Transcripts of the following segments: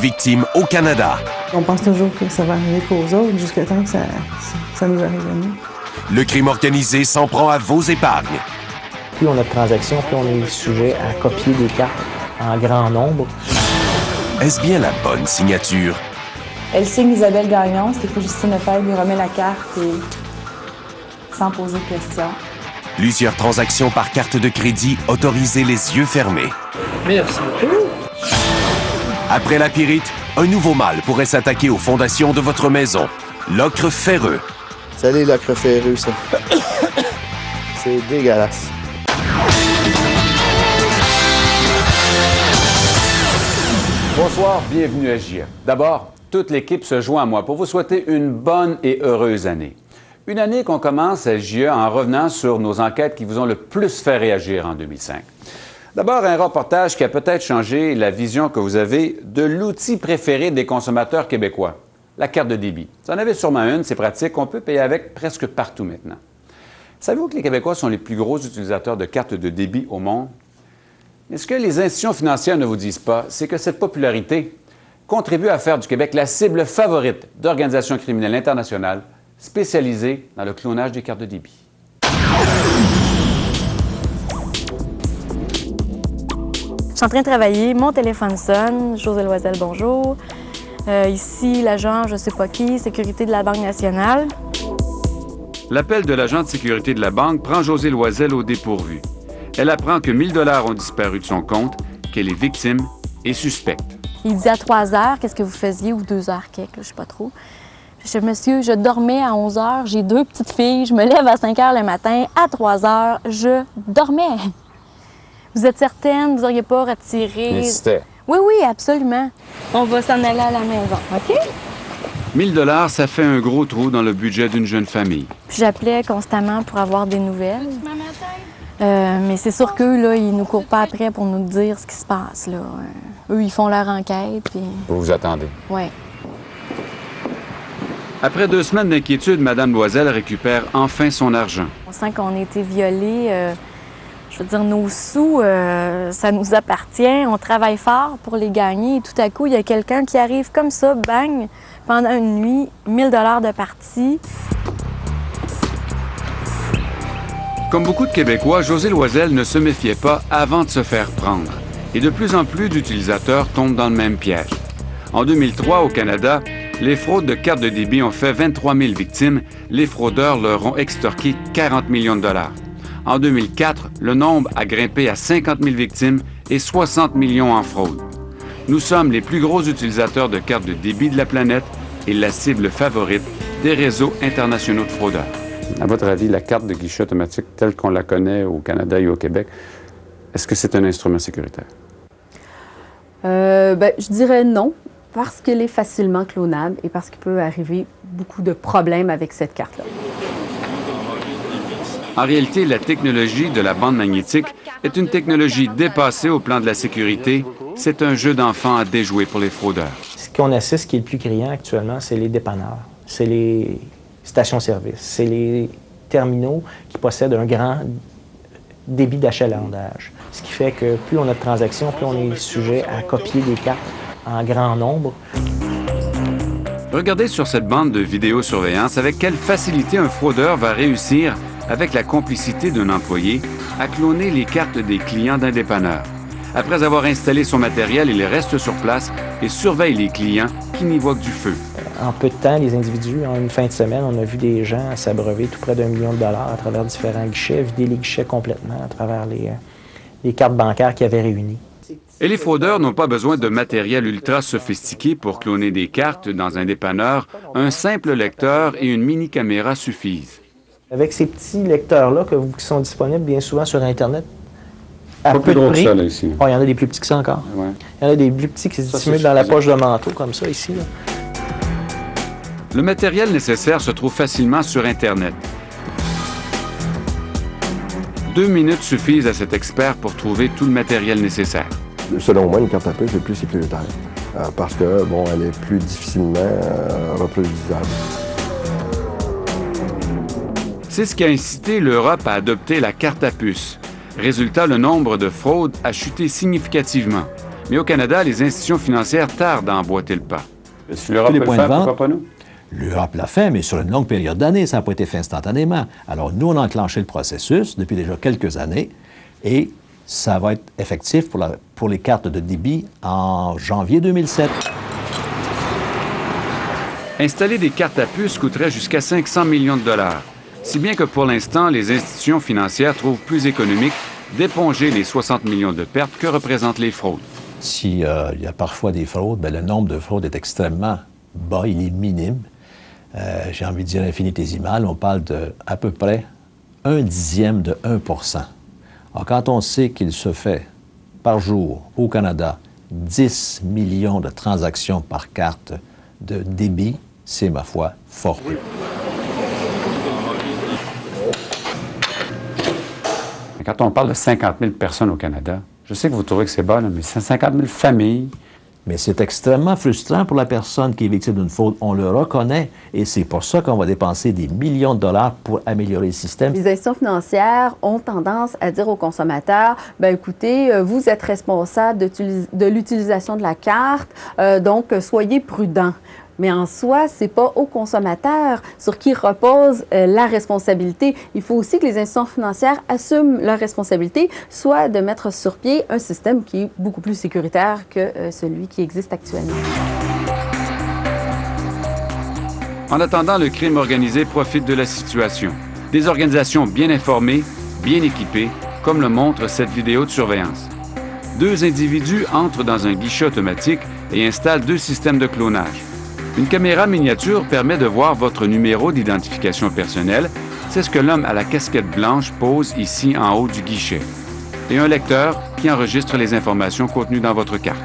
victimes au Canada. On pense toujours que ça va arriver qu'aux autres, jusqu'à temps que ça nous arrive à nous. Le crime organisé s'en prend à vos épargnes. Plus on a de transactions, plus on est sujet à copier des cartes en grand nombre. Est-ce bien la bonne signature? Elle signe Isabelle Gagnon, c'est écrit Justine Lefebvre, lui remet la carte et sans poser de questions. Plusieurs transactions par carte de crédit autorisées les yeux fermés. Merci. Après la pyrite, un nouveau mal pourrait s'attaquer aux fondations de votre maison. L'ocre ferreux. Salut l'ocre ferreux, ça. C'est dégueulasse. Bonsoir, bienvenue à JE. D'abord, toute l'équipe se joint à moi pour vous souhaiter une bonne et heureuse année. Une année qu'on commence à JE en revenant sur nos enquêtes qui vous ont le plus fait réagir en 2005. D'abord, un reportage qui a peut-être changé la vision que vous avez de l'outil préféré des consommateurs québécois, la carte de débit. Vous en avez sûrement une, c'est pratique, on peut payer avec presque partout maintenant. Savez-vous que les Québécois sont les plus gros utilisateurs de cartes de débit au monde? Mais ce que les institutions financières ne vous disent pas, c'est que cette popularité contribue à faire du Québec la cible favorite d'organisations criminelles internationales spécialisées dans le clonage des cartes de débit. Je suis en train de travailler, mon téléphone sonne, José Loisel, bonjour. Ici, l'agent, je sais pas qui, sécurité de la Banque nationale. L'appel de l'agent de sécurité de la banque prend José Loisel au dépourvu. Elle apprend que 1 000 $ ont disparu de son compte, qu'elle est victime et suspecte. Il dit à 3 heures, qu'est-ce que vous faisiez, ou 2 heures quelque, je sais pas trop. Je dis, monsieur, je dormais à 11 heures, j'ai 2 petites filles, je me lève à 5 heures le matin, à 3 heures, je dormais. Vous êtes certaine, vous n'auriez pas retiré... Insistait. Oui, oui, absolument. On va s'en aller à la maison, OK? 1 000 $, ça fait un gros trou dans le budget d'une jeune famille. Puis j'appelais constamment pour avoir des nouvelles. Mais c'est sûr qu'eux, là, ils nous courent pas après pour nous dire ce qui se passe, là. Eux, ils font leur enquête, puis... Vous vous attendez. Oui. Après 2 semaines d'inquiétude, Mme Loisel récupère enfin son argent. On sent qu'on a été violés. Je veux dire, nos sous, ça nous appartient. On travaille fort pour les gagner. Et tout à coup, il y a quelqu'un qui arrive comme ça, bang, pendant une nuit, 1 000 $ de partie. Comme beaucoup de Québécois, José Loisel ne se méfiait pas avant de se faire prendre. Et de plus en plus d'utilisateurs tombent dans le même piège. En 2003, au Canada, les fraudes de cartes de débit ont fait 23 000 victimes. Les fraudeurs leur ont extorqué 40 millions de dollars. En 2004, le nombre a grimpé à 50 000 victimes et 60 millions en fraude. Nous sommes les plus gros utilisateurs de cartes de débit de la planète et la cible favorite des réseaux internationaux de fraudeurs. À votre avis, la carte de guichet automatique telle qu'on la connaît au Canada et au Québec, est-ce que c'est un instrument sécuritaire? Je dirais non, parce qu'elle est facilement clonable et parce qu'il peut arriver beaucoup de problèmes avec cette carte-là. En réalité, la technologie de la bande magnétique est une technologie dépassée au plan de la sécurité. C'est un jeu d'enfant à déjouer pour les fraudeurs. Ce qu'on assiste qui est le plus criant actuellement, c'est les dépanneurs, c'est les stations-service, c'est les terminaux qui possèdent un grand débit d'achalandage. Ce qui fait que plus on a de transactions, plus on est sujet à copier des cartes en grand nombre. Regardez sur cette bande de vidéosurveillance avec quelle facilité un fraudeur va réussir, avec la complicité d'un employé, à cloner les cartes des clients d'un dépanneur. Après avoir installé son matériel, il reste sur place et surveille les clients qui n'y voient que du feu. En peu de temps, les individus, en une fin de semaine, on a vu des gens s'abreuver tout près d'1 million de dollars à travers différents guichets, vider les guichets complètement à travers les cartes bancaires qu'ils avaient réunies. Et les fraudeurs n'ont pas besoin de matériel ultra sophistiqué pour cloner des cartes dans un dépanneur. Un simple lecteur et une mini-caméra suffisent. Avec ces petits lecteurs-là qui sont disponibles bien souvent sur Internet, à Pas peu plus de gros prix. que ça, là, ici. Oh, il y en a des plus petits que ça encore. Ouais. Il y en a des plus petits qui se dissimulent dans la poche de manteau, comme ça, ici. Là. Le matériel nécessaire se trouve facilement sur Internet. 2 minutes suffisent à cet expert pour trouver tout le matériel nécessaire. Selon moi, une carte à puce est plus sécuritaire parce que, bon, elle est plus difficilement reproduisable. C'est ce qui a incité l'Europe à adopter la carte à puce. Résultat, le nombre de fraudes a chuté significativement. Mais au Canada, les institutions financières tardent à emboîter le pas. Si l'Europe Tous les peut le points faire, de vente. pourquoi pas nous? L'Europe l'a fait, mais sur une longue période d'années. Ça n'a pas été fait instantanément. Alors, nous, on a enclenché le processus depuis déjà quelques années et ça va être effectif pour les cartes de débit en janvier 2007. Installer des cartes à puce coûterait jusqu'à 500 millions de dollars. Si bien que pour l'instant, les institutions financières trouvent plus économique d'éponger les 60 millions de pertes que représentent les fraudes. S'il y a parfois des fraudes, bien, le nombre de fraudes est extrêmement bas, il est minime. J'ai envie de dire infinitésimal, on parle de à peu près 1/10 de 1%. Alors, quand on sait qu'il se fait par jour au Canada 10 millions de transactions par carte de débit, c'est, ma foi, fort peu. Quand on parle de 50 000 personnes au Canada, je sais que vous trouvez que c'est bas, là, mais c'est 50 000 familles. Mais c'est extrêmement frustrant pour la personne qui est victime d'une faute. On le reconnaît et c'est pour ça qu'on va dépenser des millions de dollars pour améliorer le système. Les institutions financières ont tendance à dire aux consommateurs, bien écoutez, vous êtes responsable de l'utilisation de la carte, donc soyez prudents. Mais en soi, ce n'est pas aux consommateurs sur qui repose la responsabilité. Il faut aussi que les institutions financières assument leur responsabilité, soit de mettre sur pied un système qui est beaucoup plus sécuritaire que celui qui existe actuellement. En attendant, le crime organisé profite de la situation. Des organisations bien informées, bien équipées, comme le montre cette vidéo de surveillance. 2 individus entrent dans un guichet automatique et installent 2 systèmes de clonage. Une caméra miniature permet de voir votre numéro d'identification personnelle. C'est ce que l'homme à la casquette blanche pose ici en haut du guichet. Et un lecteur qui enregistre les informations contenues dans votre carte.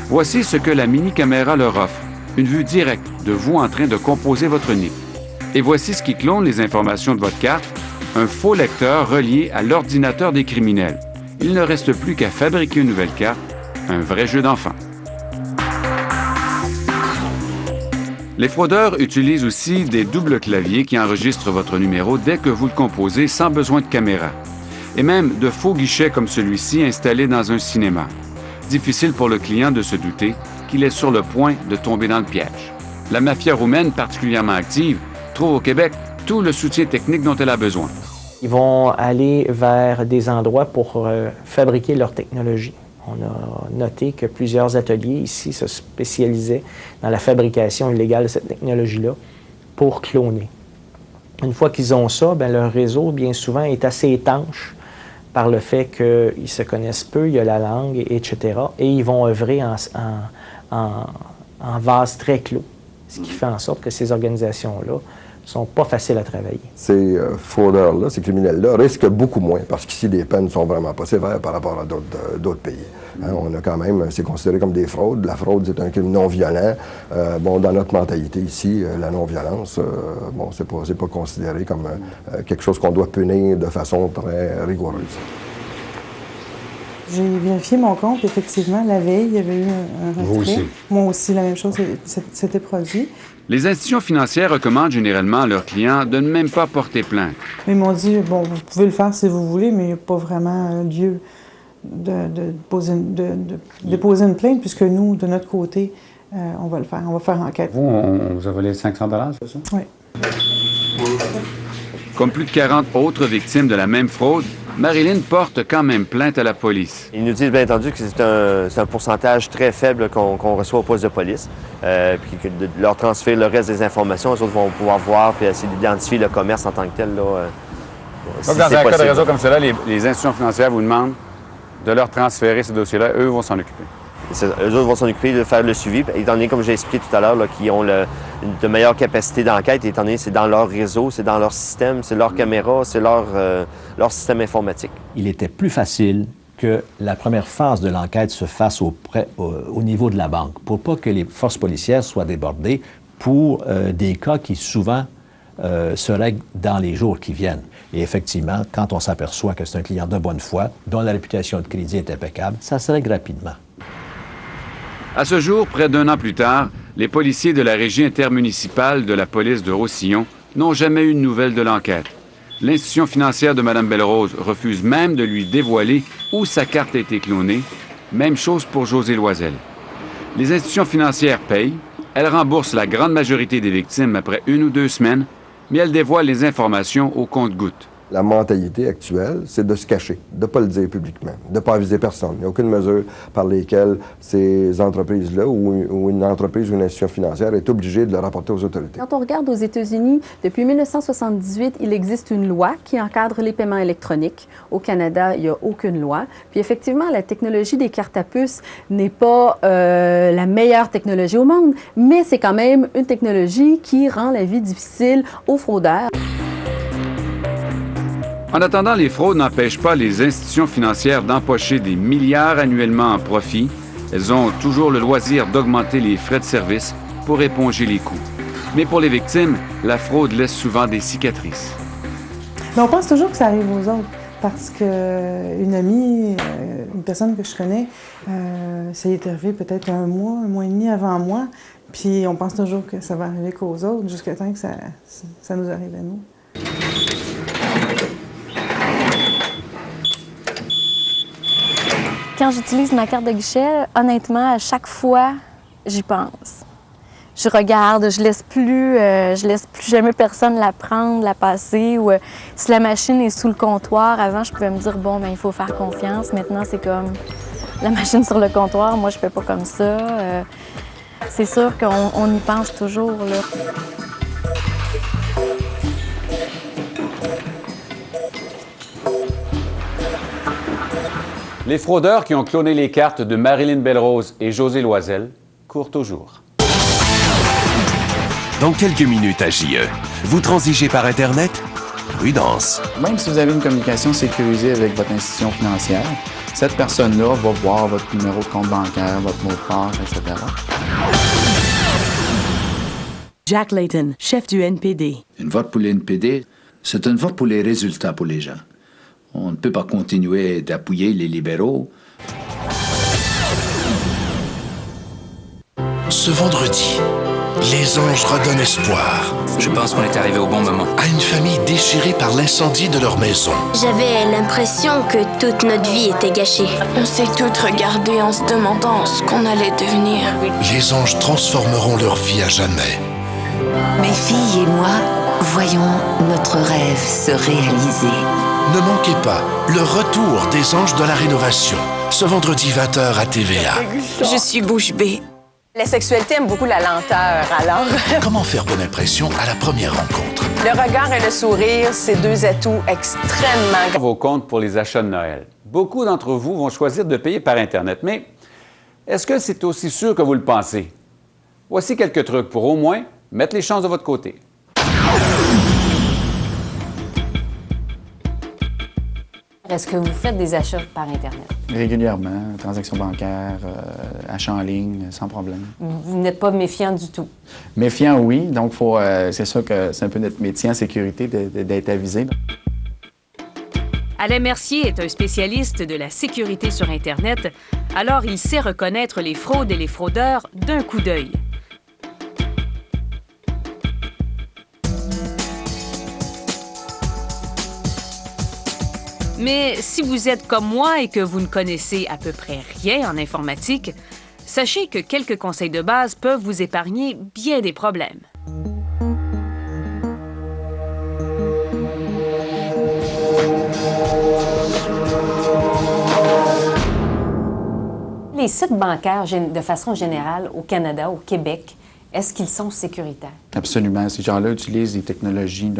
Voici ce que la mini-caméra leur offre. Une vue directe de vous en train de composer votre NIP. Et voici ce qui clone les informations de votre carte. Un faux lecteur relié à l'ordinateur des criminels. Il ne reste plus qu'à fabriquer une nouvelle carte. Un vrai jeu d'enfant. Les fraudeurs utilisent aussi des doubles claviers qui enregistrent votre numéro dès que vous le composez sans besoin de caméra. Et même de faux guichets comme celui-ci installés dans un cinéma. Difficile pour le client de se douter qu'il est sur le point de tomber dans le piège. La mafia roumaine, particulièrement active, trouve au Québec tout le soutien technique dont elle a besoin. Ils vont aller vers des endroits pour fabriquer leur technologie. On a noté que plusieurs ateliers ici se spécialisaient dans la fabrication illégale de cette technologie-là pour cloner. Une fois qu'ils ont ça, bien, leur réseau, bien souvent, est assez étanche par le fait qu'ils se connaissent peu, il y a la langue, etc. Et ils vont œuvrer en vase très clos, ce qui fait en sorte que ces organisations-là ne sont pas faciles à travailler. Ces fraudeurs-là, ces criminels-là, risquent beaucoup moins parce qu'ici, les peines ne sont vraiment pas sévères par rapport à d'autres pays. Hein, on a quand même, c'est considéré comme des fraudes. La fraude, c'est un crime non violent. Dans notre mentalité ici, la non-violence, c'est pas considéré comme quelque chose qu'on doit punir de façon très rigoureuse. J'ai vérifié mon compte, effectivement, la veille, il y avait eu un retrait. Vous aussi? Moi aussi, la même chose s'était produit. Les institutions financières recommandent généralement à leurs clients de ne même pas porter plainte. Mais ils m'ont dit, bon, vous pouvez le faire si vous voulez, mais il n'y a pas vraiment lieu de déposer une plainte, puisque nous, de notre côté, on va le faire. On va faire enquête. Vous, on vous a volé 500 $, c'est ça? Oui. Comme plus de 40 autres victimes de la même fraude, Marilyn porte quand même plainte à la police. Ils nous disent bien entendu que c'est un pourcentage très faible qu'on reçoit au poste de police, puis que de leur transférer le reste des informations, les autres vont pouvoir voir et essayer d'identifier le commerce en tant que tel. Si Donc, dans c'est un cas de possible. réseau comme cela, les institutions financières vous demandent de leur transférer ce dossier-là. Eux vont s'en occuper. Eux autres vont s'en occuper de faire le suivi, étant donné, comme j'ai expliqué tout à l'heure, qu'ils ont de meilleures capacités d'enquête, étant donné que c'est dans leur réseau, c'est dans leur système, c'est leur caméra, c'est leur système informatique. Il était plus facile que la première phase de l'enquête se fasse au niveau de la banque, pour pas que les forces policières soient débordées pour des cas qui souvent se règlent dans les jours qui viennent. Et effectivement, quand on s'aperçoit que c'est un client de bonne foi, dont la réputation de crédit est impeccable, ça se règle rapidement. À ce jour, près d'1 an plus tard, les policiers de la régie intermunicipale de la police de Roussillon n'ont jamais eu de nouvelles de l'enquête. L'institution financière de Mme Belle-Rose refuse même de lui dévoiler où sa carte a été clonée Même chose pour José Loisel. Les institutions financières payent, elles remboursent la grande majorité des victimes après 1 ou 2 semaines, mais elles dévoilent les informations au compte-gouttes. La mentalité actuelle, c'est de se cacher, de ne pas le dire publiquement, de ne pas aviser personne. Il n'y a aucune mesure par lesquelles ces entreprises-là ou une entreprise ou une institution financière est obligée de le rapporter aux autorités. Quand on regarde aux États-Unis, depuis 1978, il existe une loi qui encadre les paiements électroniques. Au Canada, il n'y a aucune loi. Puis effectivement, la technologie des cartes à puce n'est pas la meilleure technologie au monde, mais c'est quand même une technologie qui rend la vie difficile aux fraudeurs. En attendant, les fraudes n'empêchent pas les institutions financières d'empocher des milliards annuellement en profit. Elles ont toujours le loisir d'augmenter les frais de service pour éponger les coûts. Mais pour les victimes, la fraude laisse souvent des cicatrices. Mais on pense toujours que ça arrive aux autres. Parce qu'une amie, une personne que je connais, ça y est arrivé peut-être un mois et demi avant moi. Puis on pense toujours que ça va arriver qu'aux autres, jusqu'à temps que ça nous arrive à nous. Quand j'utilise ma carte de guichet, honnêtement, à chaque fois, j'y pense. Je regarde, je laisse plus jamais personne la prendre, la passer. Ou si la machine est sous le comptoir, avant, je pouvais me dire, bon, ben, il faut faire confiance. Maintenant, c'est comme la machine sur le comptoir. Moi, je fais pas comme ça. C'est sûr qu'on y pense toujours, là. Les fraudeurs qui ont cloné les cartes de Marilyn Belrose et José Loisel courent toujours. Dans quelques minutes à JE, vous transigez par Internet? Prudence. Même si vous avez une communication sécurisée avec votre institution financière, cette personne-là va voir votre numéro de compte bancaire, votre mot de passe, etc. Jack Layton, chef du NPD. Une vote pour le NPD, c'est un vote pour les résultats pour les gens. On ne peut pas continuer d'appuyer les libéraux. Ce vendredi, les anges redonnent espoir. Je pense qu'on est arrivé au bon moment. À une famille déchirée par l'incendie de leur maison. J'avais l'impression que toute notre vie était gâchée. On s'est toutes regardées en se demandant ce qu'on allait devenir. Les anges transformeront leur vie à jamais. Mes filles et moi, voyons notre rêve se réaliser. Ne manquez pas le retour des anges de la rénovation, ce vendredi 20h à TVA. Je suis bouche bée. La sexualité aime beaucoup la lenteur, alors... Comment faire bonne impression à la première rencontre? Le regard et le sourire, c'est 2 atouts extrêmement... Vos comptes pour les achats de Noël. Beaucoup d'entre vous vont choisir de payer par Internet, mais est-ce que c'est aussi sûr que vous le pensez? Voici quelques trucs pour au moins mettre les chances de votre côté. Est-ce que vous faites des achats par Internet? Régulièrement, transactions bancaires, achats en ligne, sans problème. Vous n'êtes pas méfiant du tout? Méfiant, oui. Donc, c'est sûr que c'est un peu notre métier en sécurité d'être avisé. Alain Mercier est un spécialiste de la sécurité sur Internet, alors il sait reconnaître les fraudes et les fraudeurs d'un coup d'œil. Mais si vous êtes comme moi et que vous ne connaissez à peu près rien en informatique, sachez que quelques conseils de base peuvent vous épargner bien des problèmes. Les sites bancaires, de façon générale, au Canada, au Québec, est-ce qu'ils sont sécuritaires? Absolument. Ces gens-là utilisent des technologies,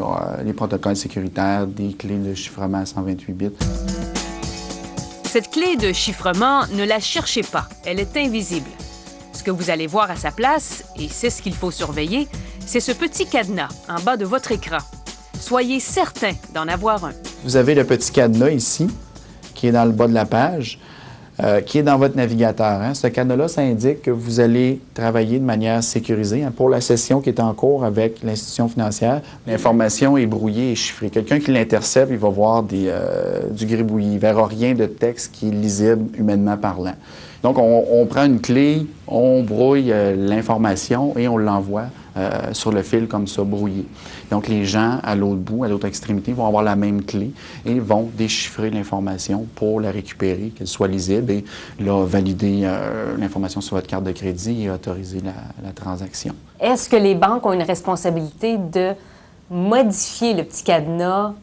les protocoles sécuritaires, des clés de chiffrement à 128 bits. Cette clé de chiffrement, ne la cherchez pas. Elle est invisible. Ce que vous allez voir à sa place, et c'est ce qu'il faut surveiller, c'est ce petit cadenas en bas de votre écran. Soyez certain d'en avoir un. Vous avez le petit cadenas ici, qui est dans le bas de la page. Qui est dans votre navigateur. Hein. Ce cadenas-là, ça indique que vous allez travailler de manière sécurisée pour la session qui est en cours avec l'institution financière. L'information est brouillée et chiffrée. Quelqu'un qui l'intercepte, il va voir du gribouillis. Il ne verra rien de texte qui est lisible humainement parlant. Donc, on prend une clé, on brouille l'information et on l'envoie sur le fil comme ça, brouillé. Donc, les gens à l'autre bout, à l'autre extrémité, vont avoir la même clé et vont déchiffrer l'information pour la récupérer, qu'elle soit lisible et là, valider l'information sur votre carte de crédit et autoriser la transaction. Est-ce que les banques ont une responsabilité de modifier le petit cadenas,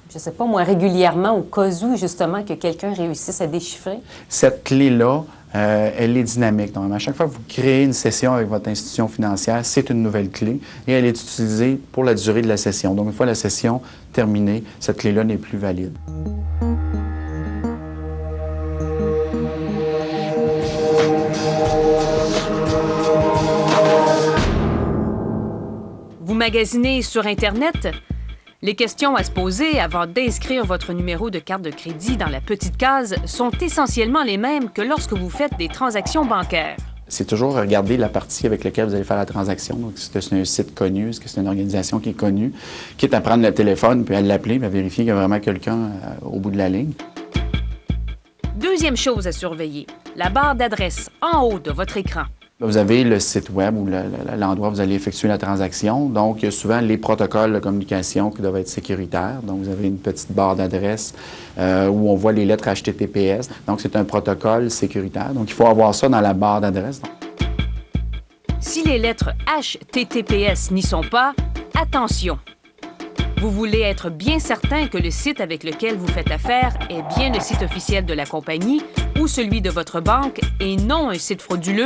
je ne sais pas moi, régulièrement au cas où, justement, que quelqu'un réussisse à déchiffrer? Cette clé-là, elle est dynamique. Donc, à chaque fois que vous créez une session avec votre institution financière, c'est une nouvelle clé et elle est utilisée pour la durée de la session. Donc, une fois la session terminée, cette clé-là n'est plus valide. Vous magasinez sur Internet? Les questions à se poser avant d'inscrire votre numéro de carte de crédit dans la petite case sont essentiellement les mêmes que lorsque vous faites des transactions bancaires. C'est toujours regarder la partie avec laquelle vous allez faire la transaction. Donc, est-ce que c'est un site connu, est-ce que c'est une organisation qui est connue, quitte à prendre le téléphone puis à l'appeler, puis à vérifier qu'il y a vraiment quelqu'un au bout de la ligne. Deuxième chose à surveiller, la barre d'adresse en haut de votre écran. Vous avez le site web ou l'endroit où vous allez effectuer la transaction. Donc, il y a souvent les protocoles de communication qui doivent être sécuritaires. Donc, vous avez une petite barre d'adresse où on voit les lettres HTTPS. Donc, c'est un protocole sécuritaire. Donc, il faut avoir ça dans la barre d'adresse. Si les lettres HTTPS n'y sont pas, attention! Vous voulez être bien certain que le site avec lequel vous faites affaire est bien le site officiel de la compagnie ou celui de votre banque et non un site frauduleux?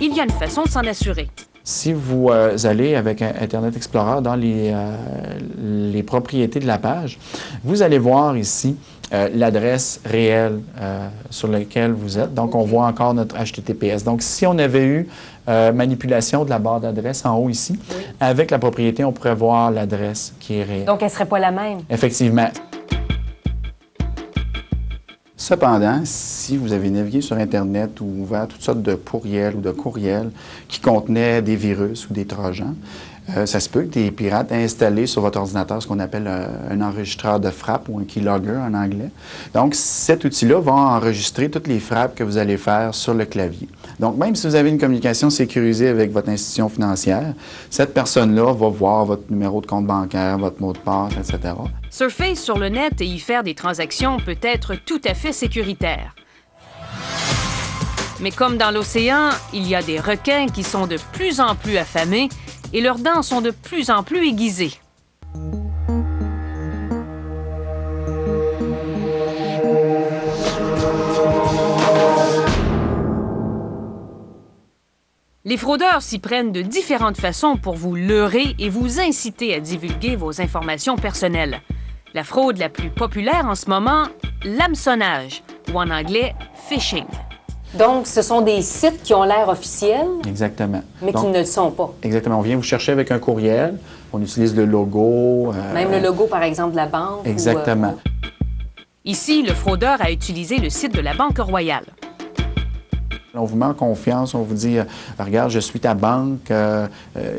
Il y a une façon de s'en assurer. Si vous allez avec Internet Explorer dans les propriétés de la page, vous allez voir ici l'adresse réelle sur laquelle vous êtes. Donc, on voit encore notre HTTPS. Donc, si on avait eu manipulation de la barre d'adresse en haut ici, avec la propriété, on pourrait voir l'adresse qui est réelle. Donc, elle ne serait pas la même? Effectivement. Cependant, si vous avez navigué sur Internet ou ouvert toutes sortes de pourriels ou de courriels qui contenaient des virus ou des trojans, ça se peut que des pirates aient installé sur votre ordinateur ce qu'on appelle un enregistreur de frappe ou un keylogger en anglais. Donc, cet outil-là va enregistrer toutes les frappes que vous allez faire sur le clavier. Donc, même si vous avez une communication sécurisée avec votre institution financière, cette personne-là va voir votre numéro de compte bancaire, votre mot de passe, etc. Surfer sur le net et y faire des transactions peut être tout à fait sécuritaire. Mais comme dans l'océan, il y a des requins qui sont de plus en plus affamés et leurs dents sont de plus en plus aiguisées. Les fraudeurs s'y prennent de différentes façons pour vous leurrer et vous inciter à divulguer vos informations personnelles. La fraude la plus populaire en ce moment, l'hameçonnage, ou en anglais, phishing. Donc, ce sont des sites qui ont l'air officiels, Exactement. mais qui ne le sont pas. Exactement. On vient vous chercher avec un courriel, on utilise le logo. Même le logo, par exemple, de la banque. Exactement. Ici, le fraudeur a utilisé le site de la Banque Royale. On vous met en confiance, on vous dit « Regarde, je suis ta banque,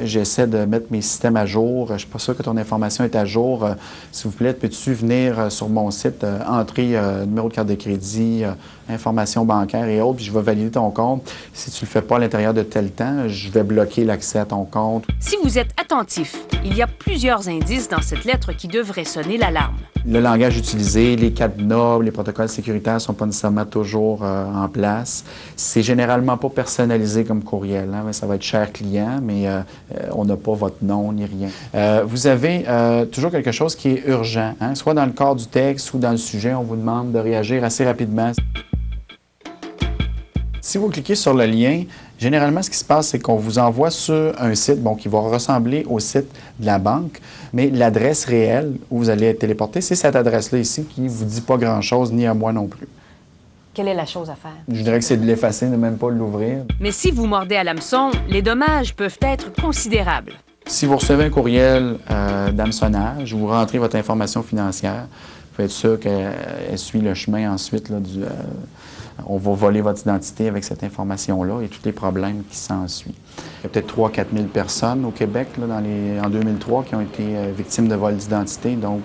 j'essaie de mettre mes systèmes à jour, je ne suis pas sûr que ton information est à jour. S'il vous plaît, peux-tu venir sur mon site, entrer numéro de carte de crédit, information bancaire et autres, puis je vais valider ton compte. Si tu ne le fais pas à l'intérieur de tel temps, je vais bloquer l'accès à ton compte. » Si vous êtes attentif, il y a plusieurs indices dans cette lettre qui devraient sonner l'alarme. Le langage utilisé, les cadenas, les protocoles sécuritaires ne sont pas nécessairement toujours en place. C'est généralement pas personnalisé comme courriel. Hein? Ça va être cher client, mais on n'a pas votre nom ni rien. Vous avez toujours quelque chose qui est urgent. Hein? Soit dans le corps du texte ou dans le sujet, on vous demande de réagir assez rapidement. Si vous cliquez sur le lien, généralement, ce qui se passe, c'est qu'on vous envoie sur un site qui va ressembler au site de la banque, mais l'adresse réelle où vous allez être téléporté, c'est cette adresse-là ici qui ne vous dit pas grand-chose, ni à moi non plus. Quelle est la chose à faire? Je dirais que c'est de l'effacer, de même pas l'ouvrir. Mais si vous mordez à l'hameçon, les dommages peuvent être considérables. Si vous recevez un courriel d'hameçonnage, vous rentrez votre information financière, vous pouvez être sûr qu'elle suit le chemin ensuite là, On va voler votre identité avec cette information-là et tous les problèmes qui s'ensuivent. Il y a peut-être 3 000 à 4 000 personnes au Québec là, en 2003 qui ont été victimes de vol d'identité, donc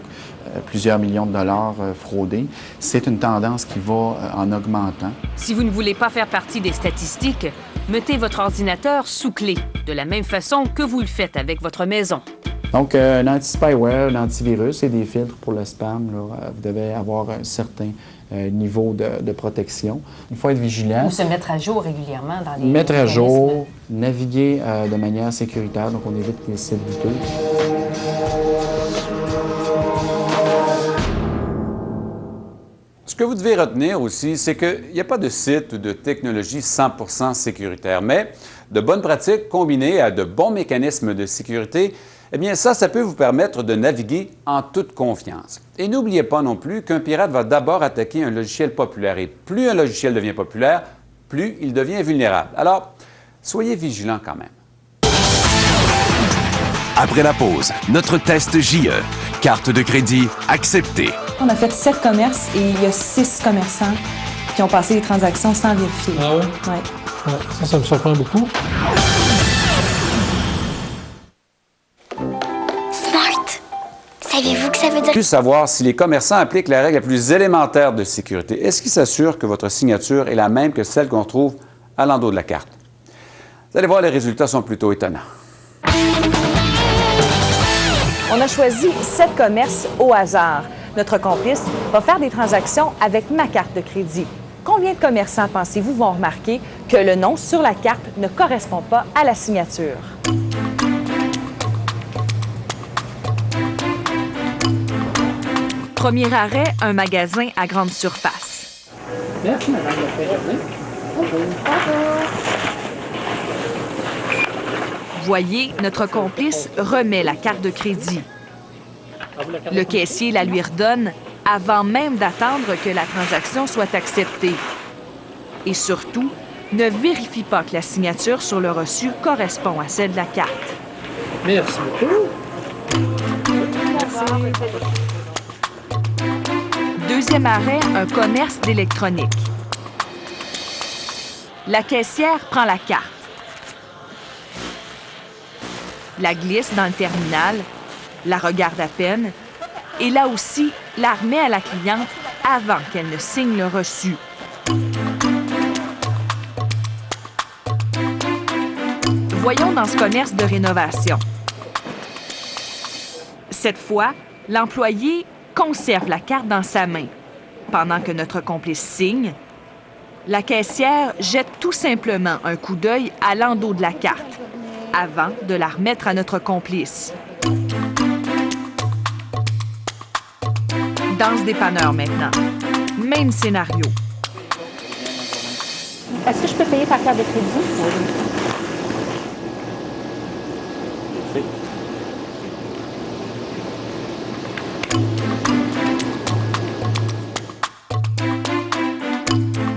plusieurs millions de dollars fraudés. C'est une tendance qui va en augmentant. Si vous ne voulez pas faire partie des statistiques, mettez votre ordinateur sous clé, de la même façon que vous le faites avec votre maison. Donc, un anti-spyware, un antivirus et des filtres pour le spam, là, vous devez avoir un certain niveau de protection. Il faut être vigilant. Ou se mettre à jour régulièrement dans les Mettre à jour, naviguer de manière sécuritaire, donc on évite les sites douteux. Ce que vous devez retenir aussi, c'est qu'il n'y a pas de site ou de technologie 100% sécuritaire, mais de bonnes pratiques combinées à de bons mécanismes de sécurité, eh bien ça peut vous permettre de naviguer en toute confiance. Et n'oubliez pas non plus qu'un pirate va d'abord attaquer un logiciel populaire, et plus un logiciel devient populaire, plus il devient vulnérable. Alors, soyez vigilants quand même. Après la pause, notre test JE. Carte de crédit acceptée. On a fait 7 commerces et il y a 6 commerçants qui ont passé les transactions sans vérifier. Ah oui? Oui. Ouais, ça me surprend beaucoup. Smart. Saviez-vous que ça veut dire... Plus savoir si les commerçants appliquent la règle la plus élémentaire de sécurité. Est-ce qu'ils s'assurent que votre signature est la même que celle qu'on trouve à l'endos de la carte? Vous allez voir, les résultats sont plutôt étonnants. On a choisi 7 commerces au hasard. Notre complice va faire des transactions avec ma carte de crédit. Combien de commerçants, pensez-vous, vont remarquer que le nom sur la carte ne correspond pas à la signature? Premier arrêt, un magasin à grande surface. Merci, Madame la Ferronnet. Bonjour. Voyez, notre complice remet la carte de crédit. Le caissier la lui redonne avant même d'attendre que la transaction soit acceptée. Et surtout, ne vérifie pas que la signature sur le reçu correspond à celle de la carte. Merci beaucoup. Deuxième arrêt, un commerce d'électronique. La caissière prend la carte, la glisse dans le terminal, la regarde à peine et là aussi, la remet à la cliente avant qu'elle ne signe le reçu. Voyons dans ce commerce de rénovation. Cette fois, l'employé conserve la carte dans sa main. Pendant que notre complice signe, la caissière jette tout simplement un coup d'œil à l'endos de la carte avant de la remettre à notre complice. Dans ce dépanneur maintenant. Même scénario. Est-ce que je peux payer par carte de crédit?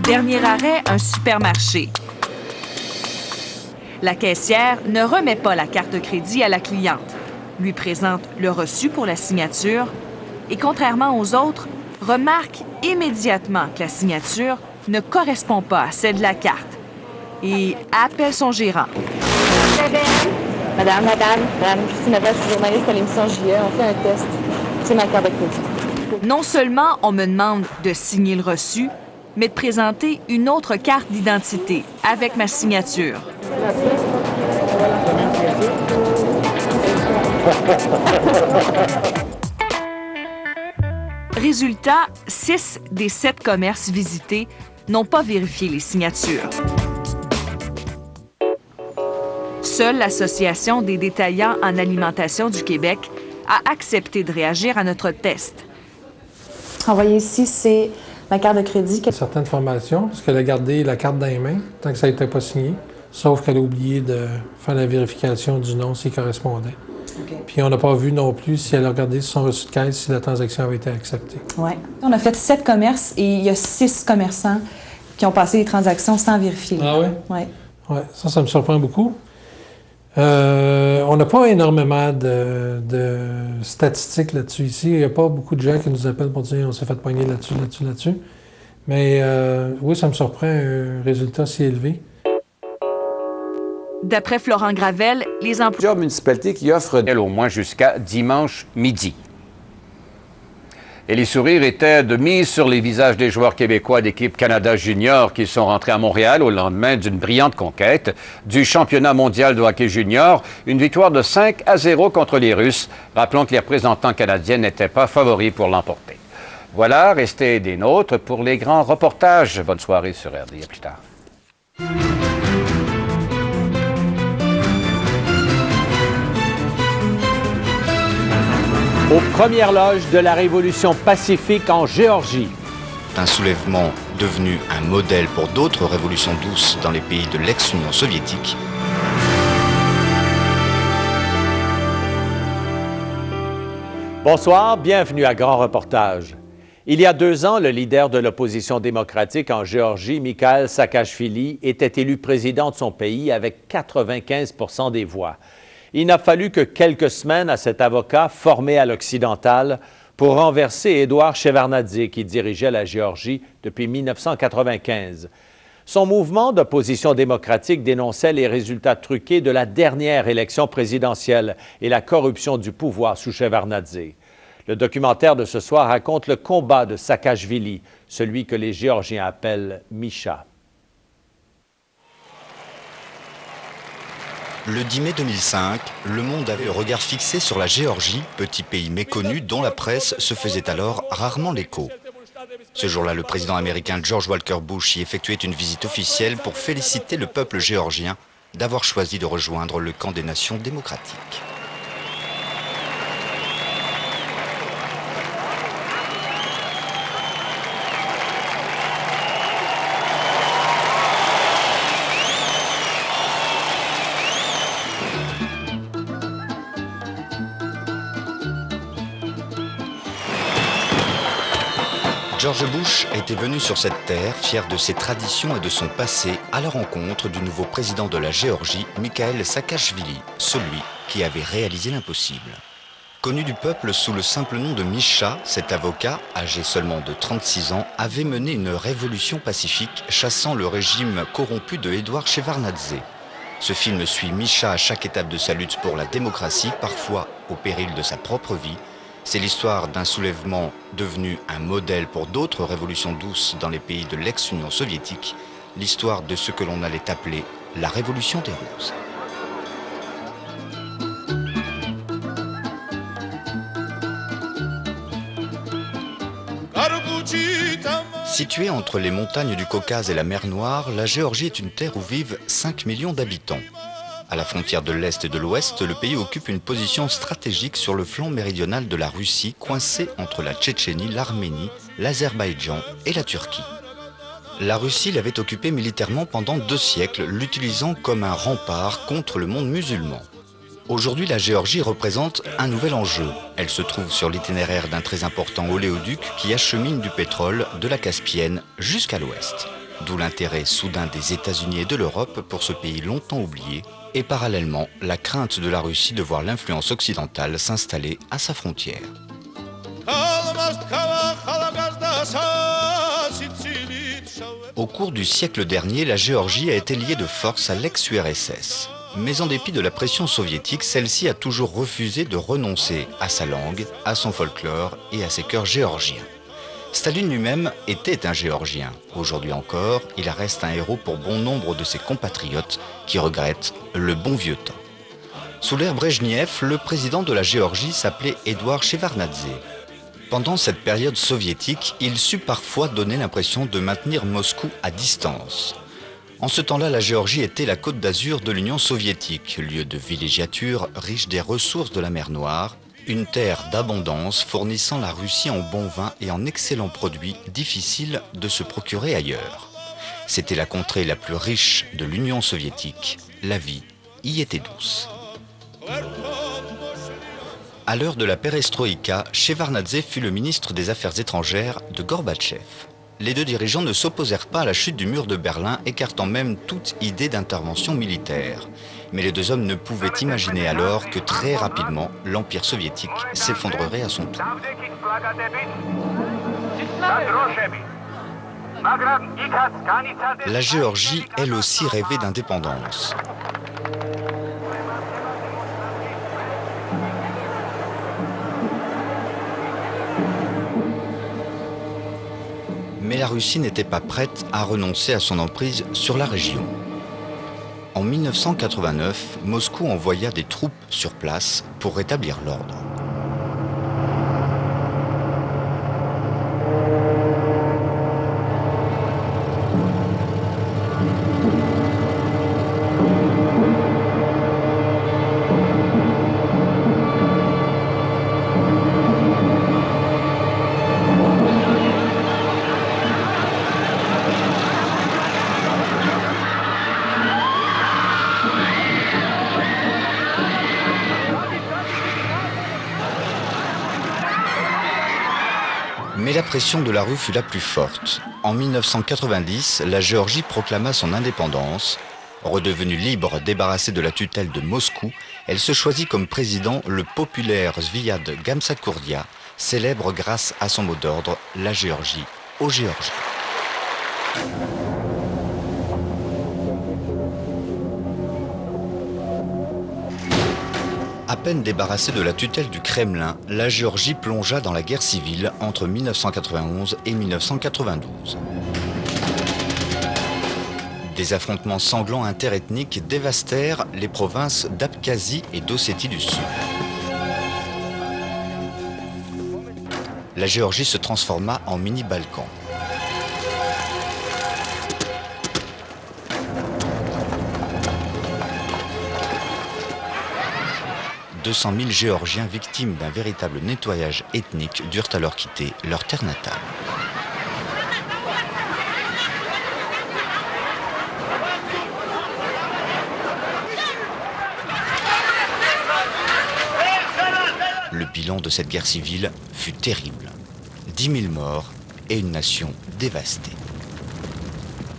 Dernier arrêt, un supermarché. La caissière ne remet pas la carte de crédit à la cliente, lui présente le reçu pour la signature et, contrairement aux autres, remarque immédiatement que la signature ne correspond pas à celle de la carte et appelle son gérant. Madame, je suis Nabel, je suis journaliste à l'émission JE. On fait un test. C'est ma carte de crédit. Non seulement on me demande de signer le reçu, mais de présenter une autre carte d'identité avec ma signature. Résultat, 6 des 7 commerces visités n'ont pas vérifié les signatures. Seule l'Association des détaillants en alimentation du Québec a accepté de réagir à notre test. Vous voyez ici, c'est ma carte de crédit. Certaines formations, parce qu'elle a gardé la carte dans les mains tant que ça n'était pas signé, sauf qu'elle a oublié de faire la vérification du nom s'il correspondait. Okay. Puis on n'a pas vu non plus si elle a regardé sur son reçu de caisse si la transaction avait été acceptée. Oui. On a fait 7 commerces et il y a 6 commerçants qui ont passé les transactions sans vérifier. Ah oui? Oui. Ouais, ça me surprend beaucoup. On n'a pas énormément de statistiques là-dessus ici. Il n'y a pas beaucoup de gens qui nous appellent pour dire on s'est fait pogner là-dessus. Mais oui, ça me surprend un résultat si élevé. D'après Florent Gravel, les emplois... Plusieurs municipalités qui offrent au moins jusqu'à dimanche midi. Et les sourires étaient de mise sur les visages des joueurs québécois d'équipe Canada Junior qui sont rentrés à Montréal au lendemain d'une brillante conquête du championnat mondial de hockey junior. Une victoire de 5-0 contre les Russes. Rappelons que les représentants canadiens n'étaient pas favoris pour l'emporter. Voilà, restez des nôtres pour les grands reportages. Bonne soirée sur RD. À plus tard. Aux premières loges de la révolution pacifique en Géorgie. Un soulèvement devenu un modèle pour d'autres révolutions douces dans les pays de l'ex-Union soviétique. Bonsoir, bienvenue à Grand Reportage. Il y a 2 ans, le leader de l'opposition démocratique en Géorgie, Mikhail Saakashvili, était élu président de son pays avec 95 % des voix. Il n'a fallu que quelques semaines à cet avocat formé à l'occidental pour renverser Édouard Shevardnadze, qui dirigeait la Géorgie depuis 1995. Son mouvement d'opposition démocratique dénonçait les résultats truqués de la dernière élection présidentielle et la corruption du pouvoir sous Shevardnadze. Le documentaire de ce soir raconte le combat de Saakashvili, celui que les Géorgiens appellent Misha. Le 10 mai 2005, le monde avait le regard fixé sur la Géorgie, petit pays méconnu dont la presse se faisait alors rarement l'écho. Ce jour-là, le président américain George Walker Bush y effectuait une visite officielle pour féliciter le peuple géorgien d'avoir choisi de rejoindre le camp des nations démocratiques. George Bush était venu sur cette terre, fier de ses traditions et de son passé, à la rencontre du nouveau président de la Géorgie, Mikhail Saakashvili, celui qui avait réalisé l'impossible. Connu du peuple sous le simple nom de Misha, cet avocat, âgé seulement de 36 ans, avait mené une révolution pacifique chassant le régime corrompu de Édouard Shevardnadze. Ce film suit Misha à chaque étape de sa lutte pour la démocratie, parfois au péril de sa propre vie. C'est l'histoire d'un soulèvement devenu un modèle pour d'autres révolutions douces dans les pays de l'ex-Union soviétique, l'histoire de ce que l'on allait appeler la Révolution des Roses. Située entre les montagnes du Caucase et la mer Noire, la Géorgie est une terre où vivent 5 millions d'habitants. À la frontière de l'Est et de l'Ouest, le pays occupe une position stratégique sur le flanc méridional de la Russie, coincé entre la Tchétchénie, l'Arménie, l'Azerbaïdjan et la Turquie. La Russie l'avait occupé militairement pendant 2 siècles, l'utilisant comme un rempart contre le monde musulman. Aujourd'hui, la Géorgie représente un nouvel enjeu. Elle se trouve sur l'itinéraire d'un très important oléoduc qui achemine du pétrole de la Caspienne jusqu'à l'Ouest. D'où l'intérêt soudain des États-Unis et de l'Europe pour ce pays longtemps oublié, et parallèlement la crainte de la Russie de voir l'influence occidentale s'installer à sa frontière. Au cours du siècle dernier, la Géorgie a été liée de force à l'ex-URSS. Mais en dépit de la pression soviétique, celle-ci a toujours refusé de renoncer à sa langue, à son folklore et à ses chœurs géorgiens. Staline lui-même était un Géorgien. Aujourd'hui encore, il reste un héros pour bon nombre de ses compatriotes qui regrettent le bon vieux temps. Sous l'ère Brejnev, le président de la Géorgie s'appelait Édouard Shevardnadze. Pendant cette période soviétique, il sut parfois donner l'impression de maintenir Moscou à distance. En ce temps-là, la Géorgie était la côte d'Azur de l'Union soviétique, lieu de villégiature riche des ressources de la mer Noire, une terre d'abondance fournissant la Russie en bon vin et en excellents produits difficiles de se procurer ailleurs. C'était la contrée la plus riche de l'Union soviétique. La vie y était douce. À l'heure de la perestroïka, Shevardnadze fut le ministre des Affaires étrangères de Gorbatchev. Les 2 dirigeants ne s'opposèrent pas à la chute du mur de Berlin, écartant même toute idée d'intervention militaire. Mais les 2 hommes ne pouvaient imaginer alors que très rapidement, l'Empire soviétique s'effondrerait à son tour. La Géorgie, elle aussi, rêvait d'indépendance. Mais la Russie n'était pas prête à renoncer à son emprise sur la région. En 1989, Moscou envoya des troupes sur place pour rétablir l'ordre. Mais la pression de la rue fut la plus forte. En 1990, la Géorgie proclama son indépendance. Redevenue libre, débarrassée de la tutelle de Moscou, elle se choisit comme président le populaire Zviad Gamsakhurdia, célèbre grâce à son mot d'ordre « La Géorgie aux Géorgiens ». À peine débarrassée de la tutelle du Kremlin, la Géorgie plongea dans la guerre civile entre 1991 et 1992. Des affrontements sanglants interethniques dévastèrent les provinces d'Abkhazie et d'Ossétie du Sud. La Géorgie se transforma en mini-Balkan. « 200 000 Géorgiens victimes d'un véritable nettoyage ethnique durent alors quitter leur terre natale. Le bilan de cette guerre civile fut terrible. 10 000 morts et une nation dévastée.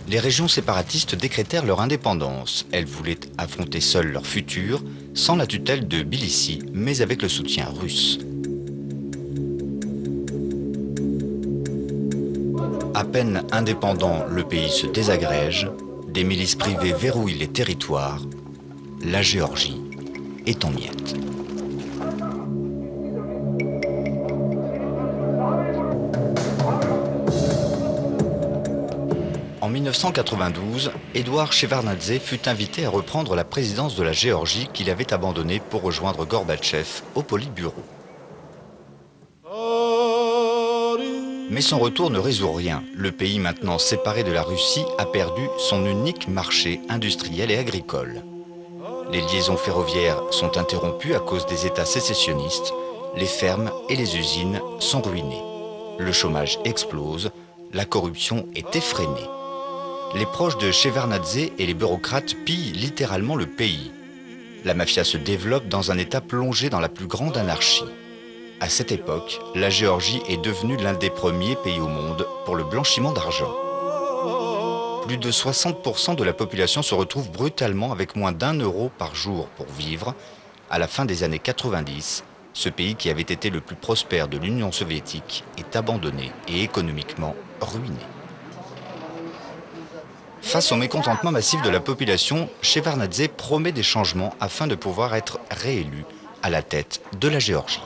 Les régions séparatistes décrétèrent leur indépendance. Elles voulaient affronter seules leur futur, sans la tutelle de Tbilissi, mais avec le soutien russe. À peine indépendant, le pays se désagrège, des milices privées verrouillent les territoires, la Géorgie est en miettes. En 1992, Édouard Shevardnadze fut invité à reprendre la présidence de la Géorgie qu'il avait abandonnée pour rejoindre Gorbatchev au Politburo. Mais son retour ne résout rien. Le pays maintenant séparé de la Russie a perdu son unique marché industriel et agricole. Les liaisons ferroviaires sont interrompues à cause des États sécessionnistes. Les fermes et les usines sont ruinées. Le chômage explose. La corruption est effrénée. Les proches de Shevardnadze et les bureaucrates pillent littéralement le pays. La mafia se développe dans un état plongé dans la plus grande anarchie. À cette époque, la Géorgie est devenue l'un des premiers pays au monde pour le blanchiment d'argent. Plus de 60% de la population se retrouve brutalement avec moins d'1 € par jour pour vivre. À la fin des années 90, ce pays qui avait été le plus prospère de l'Union soviétique est abandonné et économiquement ruiné. Face au mécontentement massif de la population, Shevardnadze promet des changements afin de pouvoir être réélu à la tête de la Géorgie.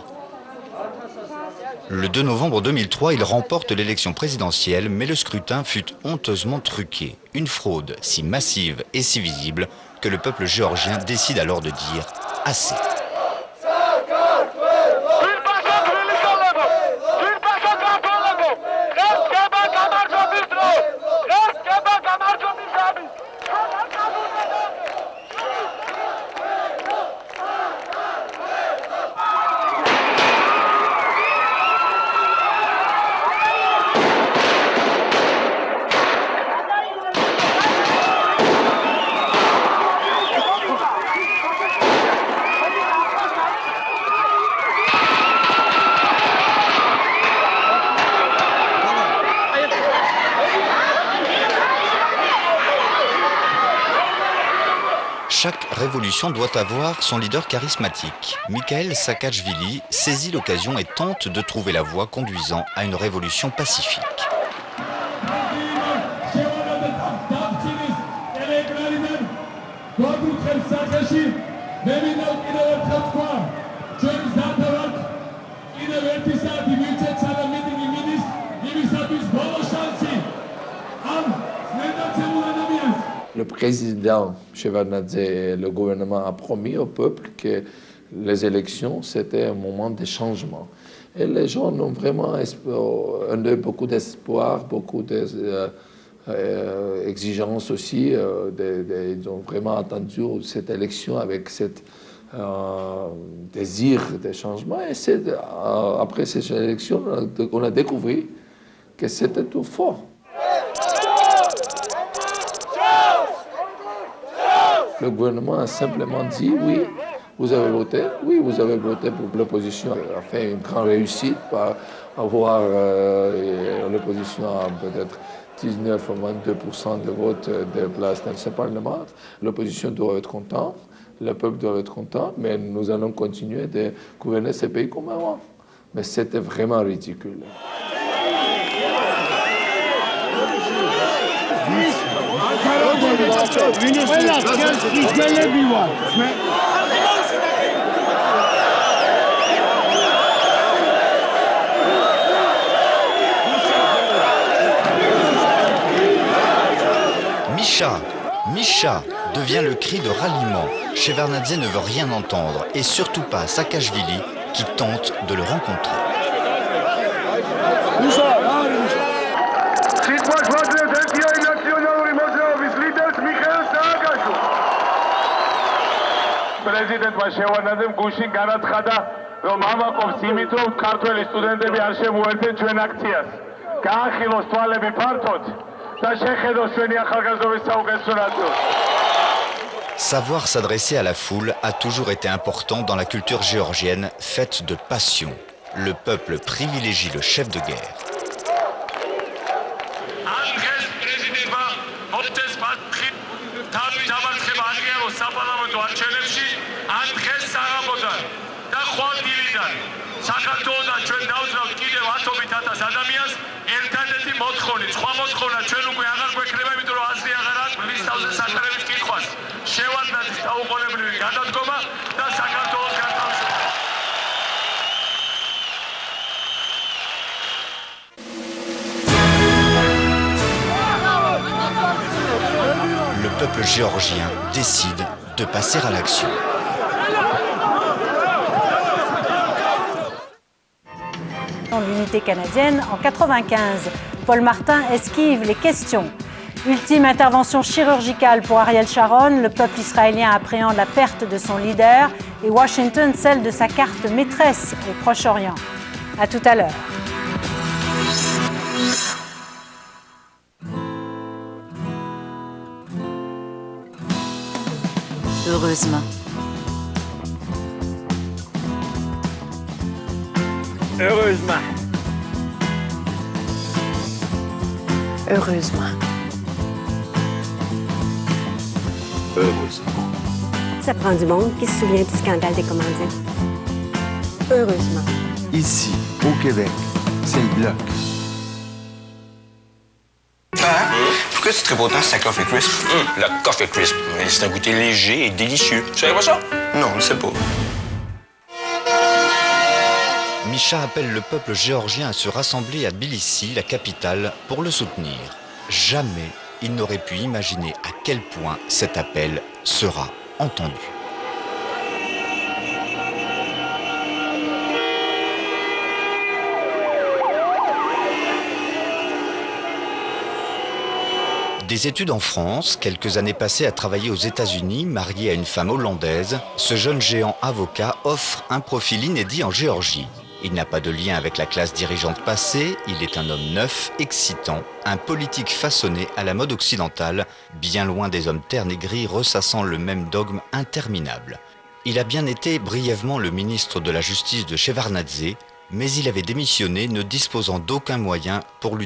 Le 2 novembre 2003, il remporte l'élection présidentielle, mais le scrutin fut honteusement truqué. Une fraude si massive et si visible que le peuple géorgien décide alors de dire « assez ». Chaque révolution doit avoir son leader charismatique. Mikhail Saakashvili saisit l'occasion et tente de trouver la voie conduisant à une révolution pacifique. Le président Shevardnadze et le gouvernement a promis au peuple que les élections, c'était un moment de changement. Et les gens ont vraiment beaucoup d'espoir, beaucoup d'exigences aussi. Ils ont vraiment attendu cette élection avec ce désir de changement. Et après cette élection, on a découvert que c'était tout faux. Le gouvernement a simplement dit oui, vous avez voté, oui, vous avez voté pour l'opposition. A fait une grande réussite par avoir l'opposition à peut-être 19 ou 22% de votes de place dans ce Parlement. L'opposition doit être contente, le peuple doit être content, mais nous allons continuer de gouverner ce pays comme avant. Mais c'était vraiment ridicule. Misha, Misha devient le cri de ralliement. Shevardnadze ne veut rien entendre, et surtout pas Saakashvili qui tente de le rencontrer. პრეზიდენტმა შევარდნაძემ გუშინ განაცხადა, რომ ამაყობს იმით, რომ ქართველი სტუდენტები არ შემოერთեն ჩვენ აქციას. გაახილოს თვალები ფართოდ და შეხედოს ჩვენი ახალგაზრდობის საუკეთესო ნაწილს. Savoir s'adresser à la foule a toujours été important dans la culture géorgienne, faite de passion. Le peuple privilégie le chef de guerre. Le peuple géorgien décide de passer à l'action. L'unité canadienne en 95. Paul Martin esquive les questions. Ultime intervention chirurgicale pour Ariel Sharon, le peuple israélien appréhende la perte de son leader et Washington celle de sa carte maîtresse au Proche-Orient. À tout à l'heure. Heureusement. Heureusement. Heureusement. Heureusement. Ça prend du monde qui se souvient du scandale des commandites. Heureusement. Ici, au Québec, c'est le bloc. Pourquoi tu traites autant sur la Coffee Crisp? La Coffee Crisp, mais c'est un goûter léger et délicieux. Tu savais pas ça? Non, je sais pas. Misha appelle le peuple géorgien à se rassembler à Tbilissi, la capitale, pour le soutenir. Jamais il n'aurait pu imaginer à quel point cet appel sera entendu. Des études en France, quelques années passées à travailler aux États-Unis, marié à une femme hollandaise, ce jeune géant avocat offre un profil inédit en Géorgie. Il n'a pas de lien avec la classe dirigeante passée, il est un homme neuf, excitant, un politique façonné à la mode occidentale, bien loin des hommes ternes et gris ressassant le même dogme interminable. Il a bien été brièvement le ministre de la Justice de Shevardnadze, mais il avait démissionné ne disposant d'aucun moyen pour lutter